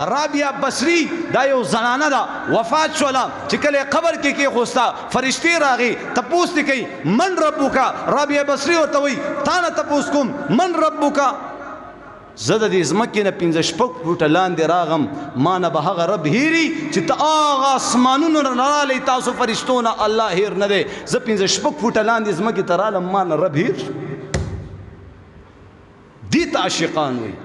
رابعه بصری دا یو زنانه ده وفات شوله چې کله قبر کې کېښوسته فرشتې راغی تپوس دې کوي من ربک رابعه بصری ورته وایي تا نه تپوس کوم من ربک زه د دې ځمکې نه 15 فوټه لاندې راغم ما نه به هغه رب هیري چې ته هغه اسمانونو نه رالی تاسو فرشتو نه الله هیر نه دی زه 15 فوټه لاندې ځمکې ته رالم ما نه رب هیر دې ته عاشقان وایي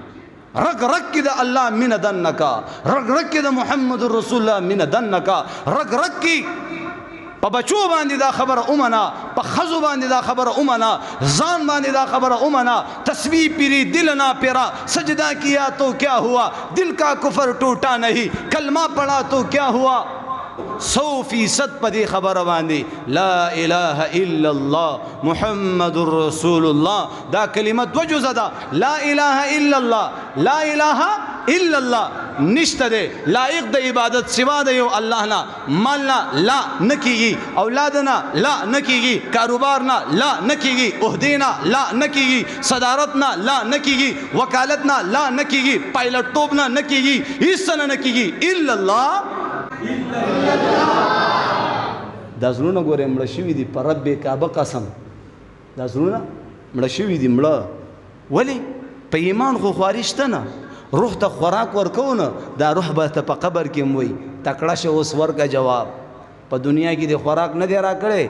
رگ رگ کی دا اللہ من دنکا رگ رگ کی دا محمد رسول اللہ من دنکا رگ رگ کی پا بچو باندی دا خبر امنا پا خزو باندی دا خبر امنا زان باندی دا خبر امنا تسبیح پیری دل نہ پیرا سجدہ کیا تو کیا ہوا دل کا کفر ٹوٹا نہیں کلمہ پڑھا تو کیا ہوا 100% پدی خبر باندی لا الہ الا اللہ محمد رسول اللہ دا کلمت وجو زدہ لا الہ الا اللہ لا الہ الا اللہ نشت دے لائق دے عبادت سوا دے یو اللہ نا مالنا لا نکیگی اولادنا لا نکیگی کاروبارنا لا نکیگی عہدینا لا نکیگی صدارتنا لا نکیگی وکالتنا لا نکیگی پائلٹ ٹوبنا نکیگی حصہ نکیگی الا اللہ دا زړونه ګورې مړه شوي دي په رب کعبه قسم دا زړونه مړه شوي دي مړه ولې په ایمان خو خواري شته نه روح ته خوراک ورکوو نه دا روح به ته په قبر کې هم وایي تکړه شه اوس ورکه جواب په دنیا کې د خوراک نه دی راکړی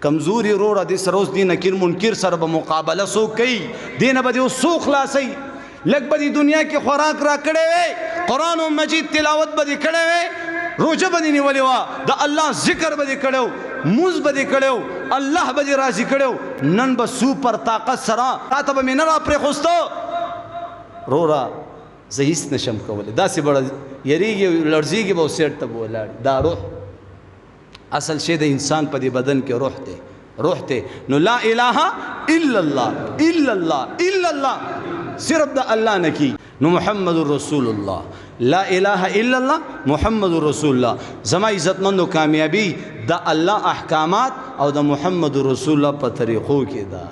کمزوري وروره دې سره اوس دې نکیر منکر سره به مقابله څوک کوي دې نه به دې اوس څوک خلاصوي لږ به دې دنیا کې خوراک راکړی وی قرآن مجید تلاوت به دې کړی وی روجه به دې نیولې وه د الله ذکر به دې کړی و مونځ به دې کړی و الله به دې راضي کړی و نن به سوپر طاقت سره تا ته به مې نه راپرېښوسته وروره زه هېڅ نشم کولی داسې به یریږي لړزېږي به او سیټ ته به ولاړي دا روح اصل شی د انسان په دې بدن کې روح دی روح دی نو لا الہ الا اللہ الا اللہ الا اللہ صرف دا اللہ نکی نو محمد رسول اللہ لا الہ الا اللہ محمد رسول اللہ زما عزت مند و کامیابی دا اللہ احکامات او دا محمد رسول اللہ په طریقو کې دا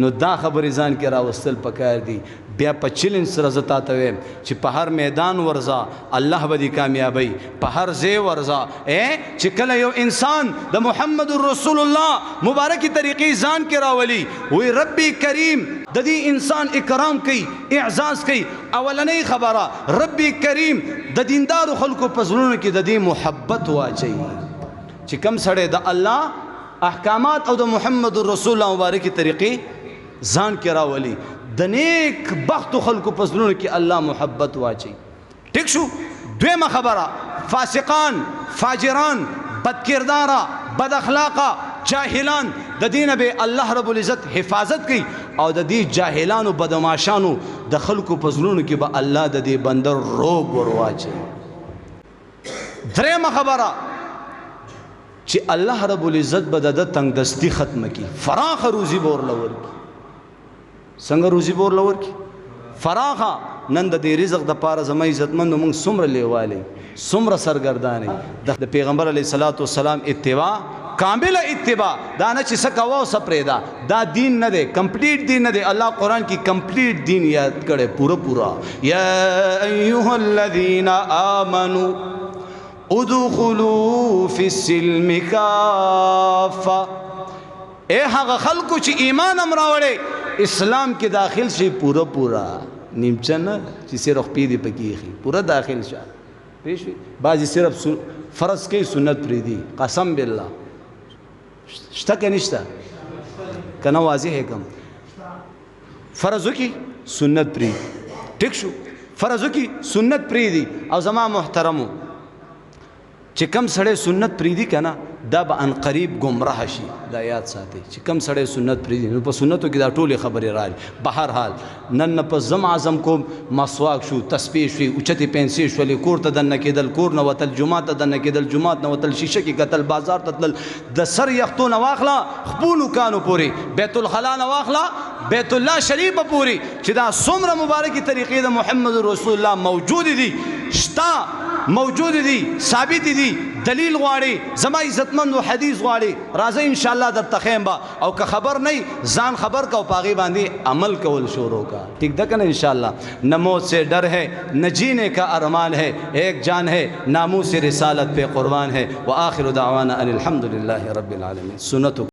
نو دا خبرې ځان کې راوستل پکار دي بیا په چیلنج سره زه تا ته وایم چې په هر میدان ورځه الله به دې کامیابی په هر ځای ورځه چې کله یو انسان د محمد رسول الله مبارکې طریقې ځان کې راولي وی ربی کریم د دې انسان اکرام کوي اعزاز کوي اولنۍ خبره ربی کریم د دیندارو خلکو په زړونو کې د دې محبت واچوي چې کم سړی د الله احکامات او د محمد رسول الله مبارکې طریقې ځان کې راولي د نیک بختو خلکو په زړونو کې الله محبت واچي ټیک شو دویمه خبره فاسقان فاجران بدکرداره بد اخلاقه جاهلان د دې نه به الله رب العزت حفاظت کوي او د دې جاهلانو بدماشانو د خلکو په زړونو کې به الله د دې بنده روب ورواچي درېمه خبره چې الله رب العزت به د تنگ دستی ختم کی فراخ روزی بور لور کی څنګه روزی بور لور کی فراخ نن د دې رزق د پاره زما عزتمند موږ څومره لیواله څومره سرګردانه د پیغمبر علیه الصلاۃ والسلام اتباع کامل اتباع دا نه چې سکوا او سپریدا دا دین نه دی کمپلیټ دین نه دی الله قرآن کی کمپلیټ دین یاد کړي پورا یا ایها الذین آمنو ادخلوا فی السلم کافه اے هغه خلکو چې ایمان هم راوړي اسلام کې داخل شي پورا نیمچه نه چې صرف پیدي پکې پورا داخل شه پېښوي بعضې صرف فرض کوي سنت پرېږدي قسم بالله شته که نشته که نه واضح کم فرض وکړي سنت پرېږدي ټیک شو فرض وکړي سنت پرېږدي او زما محترمو چې کم سړی سنت پریدي که نه دا به ان قریب گمراه شي دا یاد ساتئ چې کم سړی سنت پریدي نو په سنتو کې دا ټولې خبرې راغلي بهر حال نن نه په زم اعظم کوم مسواک شو تسبیح شوي اوچتې پنسې شولې کور ته دننه کېدل کور نه وتل جومات ته دننه کېدل جومات نه وتل شیشه کې کتل بازار ته تلل د سر یختو نه واخله خپلو کانو پورې بیت الخلا نه واخله بیت الله شریف پورې چې دا څومره مبارکې طریقې د محمد رسول الله موجود دي شته موجود دي ثابت دي دلیل غواړي زما عزتمند حدیث غواړي راځي ان شاء الله در تخیم با او که خبر نه ځان خبر کا او پاغي باندې عمل کول شروع کا ٹھیک ده کنه ان شاء الله نہ موت سے ڈر ہے نہ جینے کا ارمان ہے ایک جان ہے ناموس رسالت پہ قربان ہے وآخر دعوانا ان الحمد للہ رب العالمین سنت